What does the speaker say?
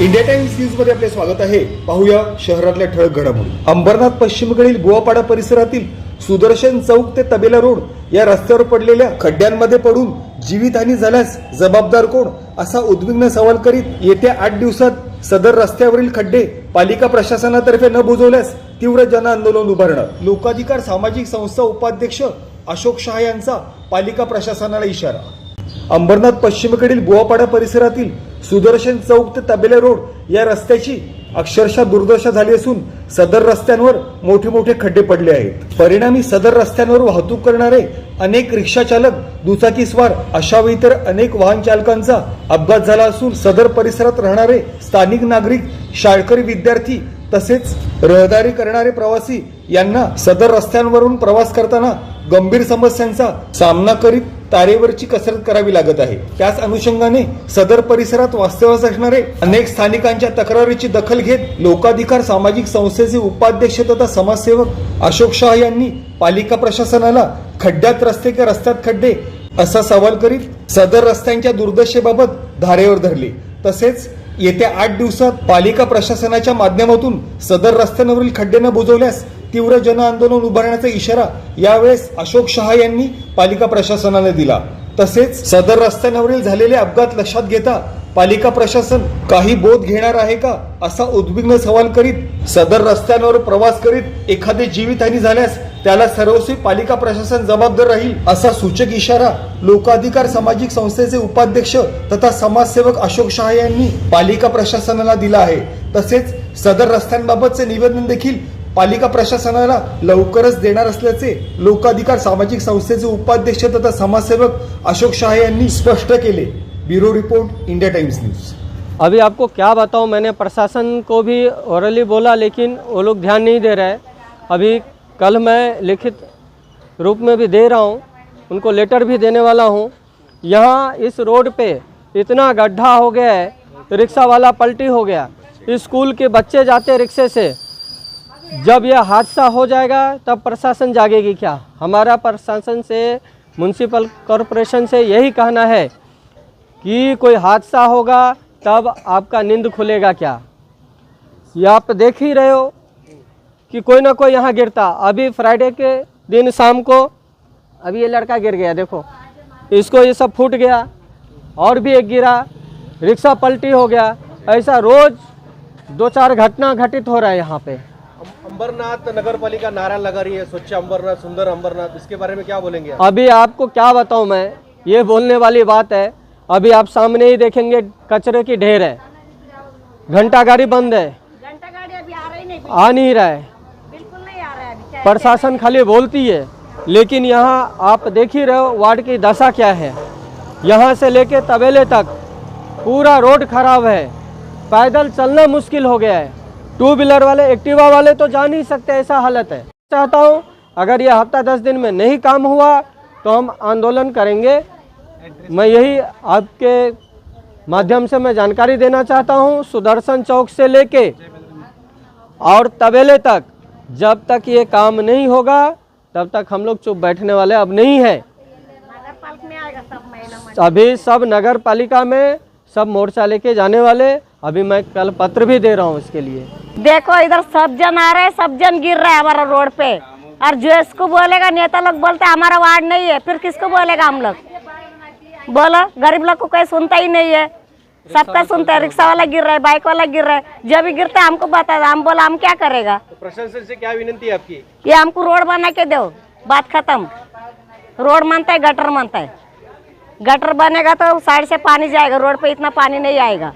India times news मध्ये आपले स्वागत आहे। पाहूया शहरातल्या ठळक घडामोडी। अंबरनाथ पश्चिमेकडील गोवापाडा परिसरातील सुदर्शन चौक ते तबेला रोड या रस्त्यावर पडलेल्या खड्ड्यांमध्ये पडून जीवितहानी झाल्यास जबाबदार कोण असा उद्विग्न सवाल करीत येत्या 8 दिवसात सदर रस्त्यावरील खड्डे पालिका प्रशासनातर्फे न बुजवल्यास तीव्र जनआंदोलन उभारणार। लोकाधिकार सामाजिक संस्था उपाध्यक्ष अशोक शहा यांचा पालिका प्रशासनाला इशारा। अंबरनाथ पश्चिमेकडील गोवापाडा परिसरातील सुदर्शन चौक ते तबेला रोड या रस्त्याची अक्षरशः दुर्दशा झाली असून सदर रस्त्यांवर मोठे मोठे खड्डे पडले आहेत। परिणामी सदर रस्त्यांवर वाहतूक करणारे अनेक रिक्षा चालक, दुचाकीस्वार अशा व इतर अनेक वाहन चालकांचा अपघात झाला असून सदर परिसरात राहणारे स्थानिक नागरिक, शाळकरी विद्यार्थी तसेच रहदारी करणारे प्रवासी यांना सदर रस्त्यांवरून प्रवास करताना गंभीर समस्यांचा सामना करीत तारेवरची कसरत करावी लागत आहे। त्याच अनुषंगाने सदर परिसरात वास्तव्यास असणारे अनेक स्थानिकांच्या तक्रारीची दखल घेत लोकाधिकार सामाजिक संस्थेचे उपाध्यक्ष तथा समाजसेवक अशोक शहा यांनी पालिका प्रशासनाला खड्ड्यात रस्ते का रस्त्यात खड्डे असा सवाल करीत सदर रस्त्यांच्या दुर्दशेबाबत धारेवर धरले। तसेच येत्या 8 दिवसात पालिका प्रशासनाच्या माध्यमातून सदर रस्त्यांवरील खड्डे न बुजवल्यास तीव्र जनआंदोलन उभारण्याचा इशारा यावेळेस अशोक शहा यांनी पालिका प्रशासनाला दिला। तसेच सदर रस्त्यांवरील झालेले अपघात लक्षात घेता पालिका प्रशासन काही बोध घेणार आहे का असा उद्विग्न सवाल करीत सदर रस्त्यांवर प्रवास करीत एखादे जीवितहानी झाल्यास त्याला सर्वस्वी पालिका प्रशासन जबाबदार राहील असा सूचक इशारा लोकाधिकार सामाजिक संस्थेचे उपाध्यक्ष तथा समाजसेवक अशोक शहा यांनी पालिका प्रशासनाला दिला आहे। तसेच सदर रस्त्यांबाबतचे निवेदन देखील पालिका प्रशासनाला लवकरच देणार असल्याचे लोकाधिकार सामाजिक संस्थेचे उपाध्यक्ष तथा समाजसेवक अशोक शहा यांनी स्पष्ट केले। Bureau report, India times news. अभी आपको क्या बताऊं, मैंने प्रशासन को भी ओरली बोला लेकिन वो लोग ध्यान नहीं दे रहे हैं। अभी कल मैं लिखित रूप में भी दे रहा हूं, उनको लेटर भी देने वाला हूं। यहाँ इस रोड पे इतना गड्ढा हो गया है, रिक्शा वाला पलटी हो गया, स्कूल के बच्चे जाते रिक्शे से। जब यह हादसा हो जाएगा तब प्रशासन जागेगी क्या? हमारा प्रशासन से, म्यूनसिपल कॉरपोरेशन से यही कहना है कि कोई हादसा होगा तब आपका नींद खुलेगा क्या? ये आप देख ही रहे हो कि कोई ना कोई यहाँ गिरता। अभी फ्राइडे के दिन शाम को अभी ये लड़का गिर गया, देखो इसको ये सब फूट गया, और भी एक गिरा, रिक्शा पलटी हो गया। ऐसा रोज 2-4 घटना घटित हो रहा है यहाँ पे। अंबरनाथ नगर पालिका नारा लगा रही है, स्वच्छ अंबरनाथ, सुंदर अंबरनाथ, इसके बारे में क्या बोलेंगे आप? अभी आपको क्या बताऊं मैं, ये बोलने वाली बात है। अभी आप सामने ही देखेंगे कचरे की ढेर है, घंटा गाड़ी बंद है, घंटा गाड़ी अभी आ नहीं रहा है, बिल्कुल नहीं आ रहा है अभी। प्रशासन खाली बोलती है लेकिन यहाँ आप देख ही रहे हो वार्ड की दशा क्या है। यहाँ से लेके तबेले तक पूरा रोड खराब है, पैदल चलना मुश्किल हो गया है। 2 व्हीलर वाले, एक्टिवा वाले तो जा नहीं सकते, ऐसा हालत है। चाहता हूँ अगर यह हफ्ता 10 दिन में नहीं काम हुआ तो हम आंदोलन करेंगे। मैं यही आपके माध्यम से मैं जानकारी देना चाहता हूँ। सुदर्शन चौक से लेके और तबेले तक जब तक ये काम नहीं होगा तब तक हम लोग चुप बैठने वाले अब नहीं है। नगर पालिका में आएगा सब महीना। अभी सब नगर पालिका में सब मोर्चा लेके जाने वाले। अभी मैं कल पत्र भी दे रहा हूँ इसके लिए। देखो इधर सब जन आ रहे हैं, सब जन गिर रहा है हमारा रोड पे। और जो इसको बोलेगा, नेता लोग बोलते हैं हमारा वार्ड नहीं है, फिर किसको बोलेगा हम लोग? बोलो, गरीब लोग को कोई सुनता ही नहीं है, सबका सुनता है। रिक्शा वाला गिर रहा है, बाइक वाला गिर रहा है, जब भी गिरता है हमको बता, हम बोला हम क्या करेगा? तो प्रशासन से क्या विनती है आपकी? ये हमको रोड बना के दो, बात खत्म। रोड मानता है, गटर मानता है। गटर बनेगा तो साइड से पानी जाएगा, रोड पे इतना पानी नहीं आएगा।